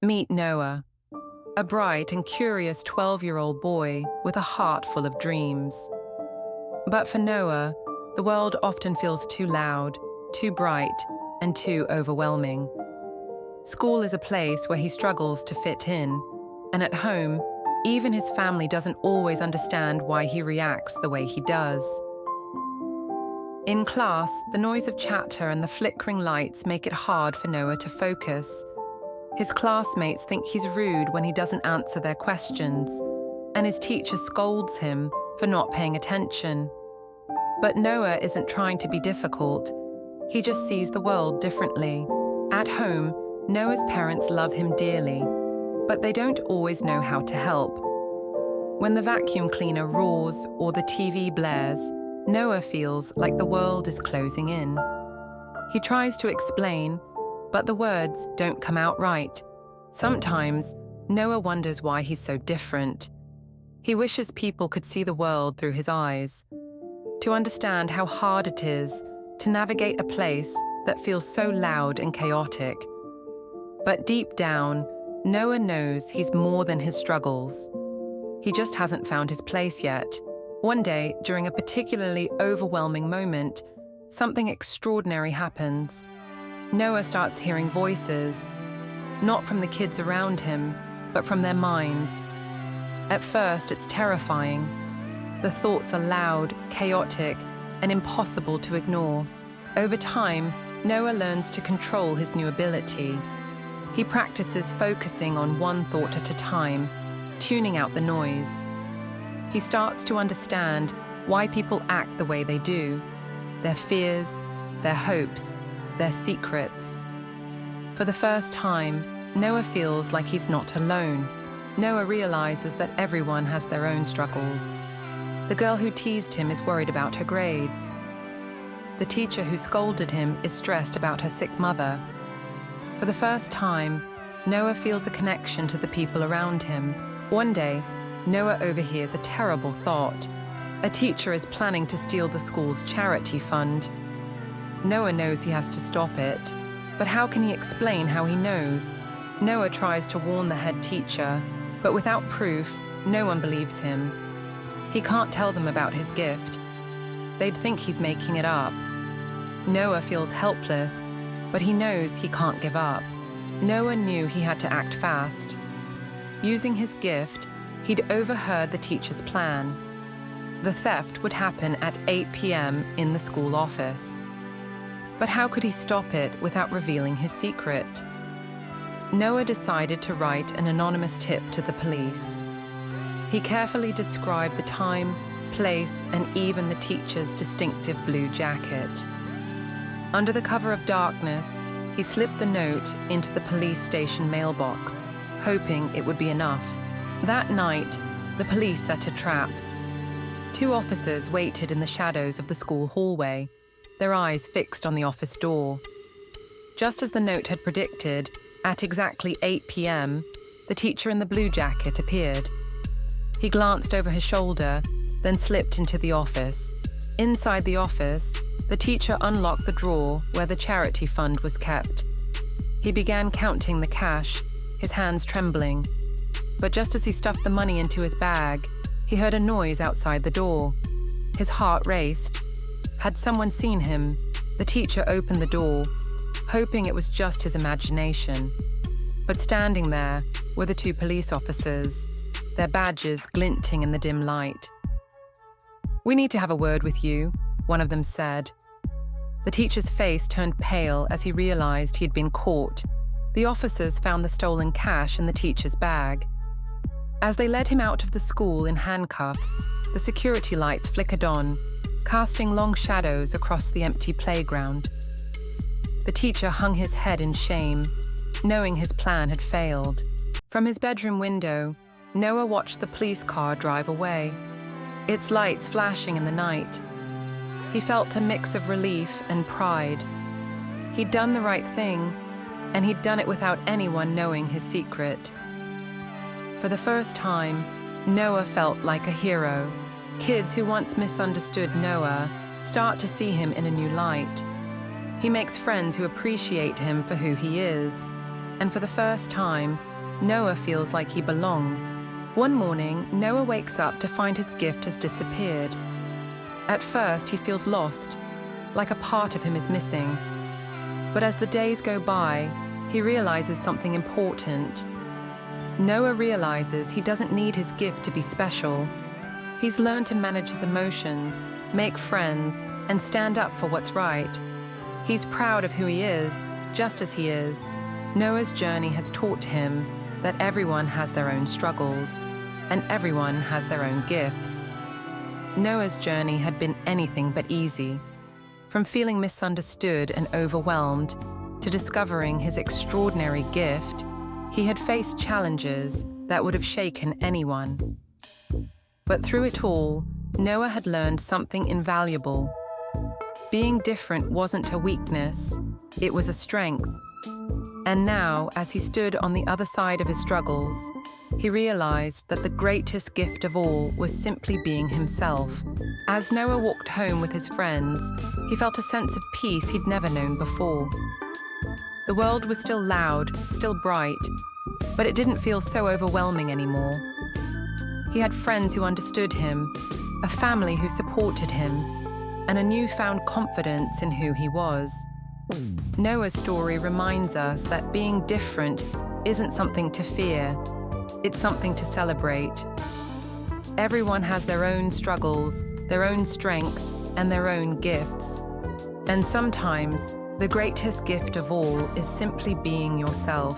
Meet Noah, a bright and curious 12-year-old boy with a heart full of dreams. But for Noah, the world often feels too loud, too bright, and too overwhelming. School is a place where he struggles to fit in, and at home, even his family doesn't always understand why he reacts the way he does. In class, the noise of chatter and the flickering lights make it hard for Noah to focus. His classmates think he's rude when he doesn't answer their questions, and his teacher scolds him for not paying attention. But Noah isn't trying to be difficult. He just sees the world differently. At home, Noah's parents love him dearly, but they don't always know how to help. When the vacuum cleaner roars or the TV blares, Noah feels like the world is closing in. He tries to explain, but the words don't come out right. Sometimes, Noah wonders why he's so different. He wishes people could see the world through his eyes, to understand how hard it is to navigate a place that feels so loud and chaotic. But deep down, Noah knows he's more than his struggles. He just hasn't found his place yet. One day, during a particularly overwhelming moment, something extraordinary happens. Noah starts hearing voices, not from the kids around him, but from their minds. At first, it's terrifying. The thoughts are loud, chaotic, and impossible to ignore. Over time, Noah learns to control his new ability. He practices focusing on one thought at a time, tuning out the noise. He starts to understand why people act the way they do, their fears, their hopes, their secrets. For the first time, Noah feels like he's not alone. Noah realizes that everyone has their own struggles. The girl who teased him is worried about her grades. The teacher who scolded him is stressed about her sick mother. For the first time, Noah feels a connection to the people around him. One day, Noah overhears a terrible thought. A teacher is planning to steal the school's charity fund. Noah knows he has to stop it, but how can he explain how he knows? Noah tries to warn the head teacher, but without proof, no one believes him. He can't tell them about his gift. They'd think he's making it up. Noah feels helpless, but he knows he can't give up. Noah knew he had to act fast. Using his gift, he'd overheard the teacher's plan. The theft would happen at 8 p.m. in the school office. But how could he stop it without revealing his secret? Noah decided to write an anonymous tip to the police. He carefully described the time, place, and even the teacher's distinctive blue jacket. Under the cover of darkness, he slipped the note into the police station mailbox, hoping it would be enough. That night, the police set a trap. Two officers waited in the shadows of the school hallway, their eyes fixed on the office door. Just as the note had predicted, at exactly 8 p.m., the teacher in the blue jacket appeared. He glanced over his shoulder, then slipped into the office. Inside the office, the teacher unlocked the drawer where the charity fund was kept. He began counting the cash, his hands trembling. But just as he stuffed the money into his bag, he heard a noise outside the door. His heart raced. Had someone seen him? The teacher opened the door, hoping it was just his imagination. But standing there were the two police officers, their badges glinting in the dim light. "We need to have a word with you," one of them said. The teacher's face turned pale as he realized he had been caught. The officers found the stolen cash in the teacher's bag. As they led him out of the school in handcuffs, the security lights flickered on, casting long shadows across the empty playground. The teacher hung his head in shame, knowing his plan had failed. From his bedroom window, Noah watched the police car drive away, its lights flashing in the night. He felt a mix of relief and pride. He'd done the right thing, and he'd done it without anyone knowing his secret. For the first time, Noah felt like a hero. Kids who once misunderstood Noah start to see him in a new light. He makes friends who appreciate him for who he is. and for the first time, Noah feels like he belongs. One morning, Noah wakes up to find his gift has disappeared. At first, he feels lost, like a part of him is missing. But as the days go by, he realizes something important. Noah realizes he doesn't need his gift to be special. He's learned to manage his emotions, make friends, and stand up for what's right. He's proud of who he is, just as he is. Noah's journey has taught him that everyone has their own struggles, and everyone has their own gifts. Noah's journey had been anything but easy. From feeling misunderstood and overwhelmed to discovering his extraordinary gift, he had faced challenges that would have shaken anyone. But through it all, Noah had learned something invaluable. Being different wasn't a weakness, it was a strength. And now, as he stood on the other side of his struggles, he realized that the greatest gift of all was simply being himself. As Noah walked home with his friends, he felt a sense of peace he'd never known before. The world was still loud, still bright, but it didn't feel so overwhelming anymore. He had friends who understood him, a family who supported him, and a newfound confidence in who he was. Noah's story reminds us that being different isn't something to fear, it's something to celebrate. Everyone has their own struggles, their own strengths, and their own gifts. And sometimes, the greatest gift of all is simply being yourself.